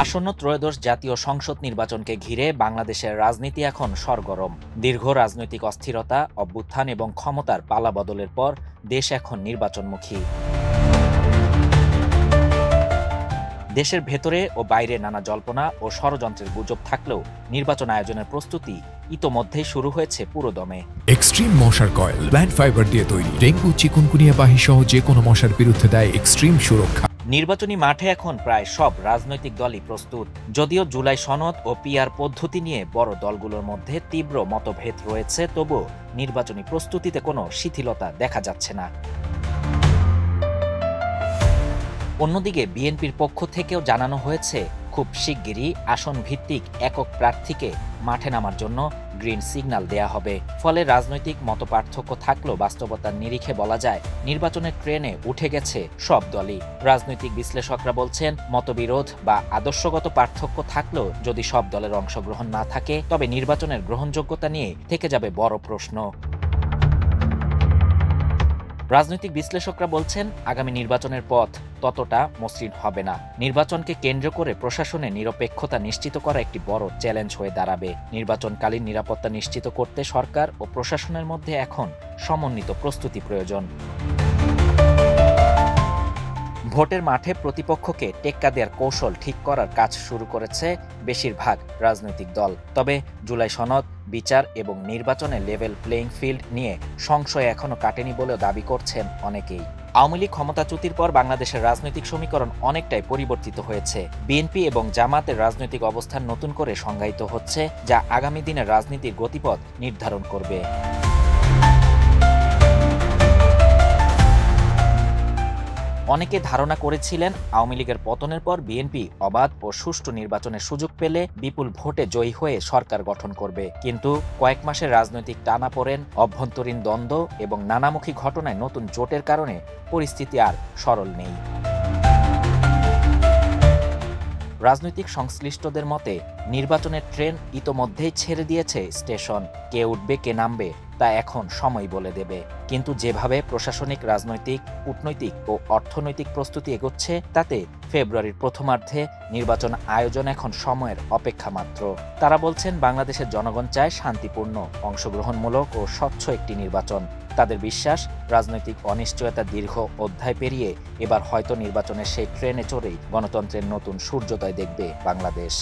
আসন্ন ত্রয়োদশ জাতীয় সংসদ নির্বাচনকে ঘিরে বাংলাদেশের রাজনীতি এখন সরগরম। দীর্ঘ রাজনৈতিক অস্থিরতা, অভ্যুত্থান এবং ক্ষমতার পালাবদলের পর দেশ এখন নির্বাচনমুখী। দেশের ভেতরে ও বাইরে নানা জল্পনা ও ষড়যন্ত্রের গুজব থাকলেও নির্বাচন আয়োজনের প্রস্তুতি ইতোমধ্যেই শুরু হয়েছে পুরোদমে। এক্সট্রিম মশার কয়েল প্ল্যান্ট ফাইবার দিয়ে তৈরি, ডেঙ্গু, চিকুনগুনিয়া বাহি সহ যে কোনো মশার বিরুদ্ধে দেয় এক্সট্রিম সুরক্ষা। নির্বাচনী মাঠে এখন প্রায় সব রাজনৈতিক দলই প্রস্তুত। যদিও জুলাই সনদ ও পিআর পদ্ধতি নিয়ে বড় দলগুলোর মধ্যে তীব্র মতভেদ রয়েছে, তবুও নির্বাচনী প্রস্তুতিতে কোনো শিথিলতা দেখা যাচ্ছে না। অন্যদিকে বিএনপির পক্ষ থেকেও জানানো হয়েছে খুব শিগগিরই আসন ভিত্তিক একক প্রার্থীকে মাঠে নামার জন্য গ্রিন সিগন্যাল দেয়া হবে। ফলে রাজনৈতিক মতপার্থক্য থাকলেও বাস্তবতার নিরিখে বলা যায় নির্বাচনের ট্রেনে উঠে গেছে সব দলই। রাজনৈতিক বিশ্লেষকরা বলছেন মতবিরোধ বা আদর্শগত পার্থক্য থাকলেও যদি সব দলের অংশগ্রহণ না থাকে তবে নির্বাচনের গ্রহণযোগ্যতা নিয়ে থেকে যাবে বড় প্রশ্ন। রাজনৈতিক বিশ্লেষকরা বলছেন আগামী নির্বাচনের পথ ততটা মসৃণ হবে না। নির্বাচনকে কেন্দ্র করে প্রশাসনে নিরপেক্ষতা নিশ্চিত করা একটি বড় চ্যালেঞ্জ হয়ে দাঁড়াবে। নির্বাচনকালীন নিরাপত্তা নিশ্চিত করতে সরকার ও প্রশাসনের মধ্যে এখন সমন্বিত প্রস্তুতি প্রয়োজন। ভোটের মাঠে প্রতিপক্ষকে টেক্কা দেওয়ার কৌশল ঠিক করার কাজ শুরু করেছে বেশিরভাগ রাজনৈতিক দল। তবে জুলাই সনদ, বিচার এবং নির্বাচনে লেভেল প্লেইং ফিল্ড নিয়ে সংশয় এখনও কাটেনি বলেও দাবি করছেন অনেকেই। আওয়ামী লীগ ক্ষমতাচ্যুতির পর বাংলাদেশের রাজনৈতিক সমীকরণ অনেকটাই পরিবর্তিত হয়েছে। বিএনপি এবং জামাতের রাজনৈতিক অবস্থান নতুন করে সংজ্ঞায়িত হচ্ছে, যা আগামী দিনের রাজনীতির গতিপথ নির্ধারণ করবে। অনেকে ধারণা করেছিলেন আওয়ামী লীগের পতনের পর বিএনপি অবাধ ও সুষ্ঠু নির্বাচনের সুযোগ পেলে বিপুল ভোটে জয়ী হয়ে সরকার গঠন করবে। কিন্তু কয়েক মাসের রাজনৈতিক টানাপোড়েন, অভ্যন্তরীণ দ্বন্দ্ব এবং নানামুখী ঘটনায় নতুন জোটের কারণে পরিস্থিতি আর সরল নেই। রাজনৈতিক সংশ্লিষ্টদের মতে নির্বাচনের ট্রেন ইতোমধ্যেই ছেড়ে দিয়েছে স্টেশন। কে উঠবে কে নামবে তা এখন সময় বলে দেবে। কিন্তু যেভাবে প্রশাসনিক, রাজনৈতিক, কূটনৈতিক ও অর্থনৈতিক প্রস্তুতি এগোচ্ছে তাতে ফেব্রুয়ারির প্রথমার্ধে নির্বাচন আয়োজন এখন সময়ের অপেক্ষা মাত্র। তারা বলছেন বাংলাদেশের জনগণ চায় শান্তিপূর্ণ, অংশগ্রহণমূলক ও স্বচ্ছ একটি নির্বাচন। তাদের বিশ্বাস রাজনৈতিক অনিশ্চয়তা দীর্ঘ অধ্যায় পেরিয়ে এবার হয়তো নির্বাচনের সেই ট্রেনে চড়েই গণতন্ত্রের নতুন সূর্যোদয় দেখবে বাংলাদেশ।